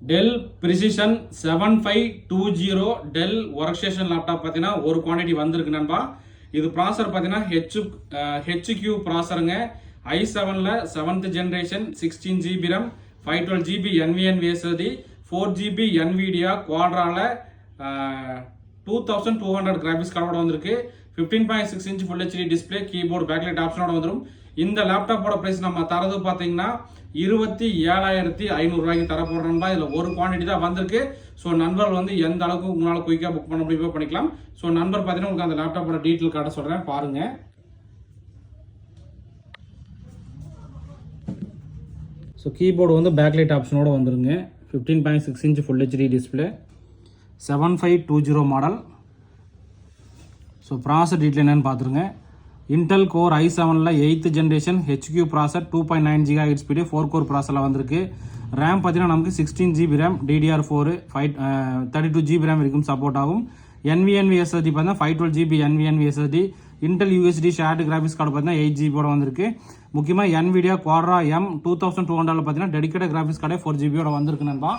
Del precision 7520 Dell work station laptop பார்த்தீங்கன்னா ஒரு quantity வந்திருக்கு நண்பா. இது ப்ராசர் பார்த்தீங்கன்னா HQ ப்ராசருங்க. i7ல 7th generation 16 GB RAM 512 GB NVMe SSD 4 GB NVIDIA குவாட்ரால 2200 கிராபிக்ஸ் கார்டோட வந்திருக்கு. 15.6 inch Full HD display, keyboard, backlight ஆப்ஷனோட வந்துடும். இந்த லேப்டாப்போட பிரைஸ் நம்ம தரது பார்த்தீங்கன்னா 27,500 ரூபாய்க்கு தர போறோம். இதுல ஒரு குவான்டிட்டி தான் வந்திருக்கு. ஸோ நண்பர்கள் வந்து எந்த அளவுக்கு உங்களால் குயிக்காக புக் பண்ண முடியுமோ பண்ணிக்கலாம். ஸோ நண்பர் பார்த்தீங்கன்னா உங்களுக்கு அந்த லேப்டாப்போட டீட்டெயில் காட்ட சொல்றேன் பாருங்க. ஸோ கீபோர்டு வந்து பேக்லைட் ஆப்ஷனோட வந்துருங்க. 15.6 inch Full HD display, 7520 model. So processor detail என்னன்னு பார்த்துருங்க. இன்டெல் கோர் i7ல 8th generation HQ processor 2.9 GHz speed 4 core ப்ராசரில் வந்திருக்கு. ரேம் பார்த்தீங்கன்னா நமக்கு 16 GB RAM DDR4 32 GB RAM வரைக்கும் சப்போர்ட் ஆகும். NVMe SSD பார்த்தீங்கன்னா 512 GB NVMe SSD. Intel USD shared graphics card பார்த்தீங்கன்னா 8 GB வந்திருக்கு. முக்கியமாக NVIDIA Quadra M 2200 பார்த்தீங்கன்னா டெடிகேட்டட் கிராஃபிக்ஸ் கார்டே 4 GB வந்திருக்கு நண்பா.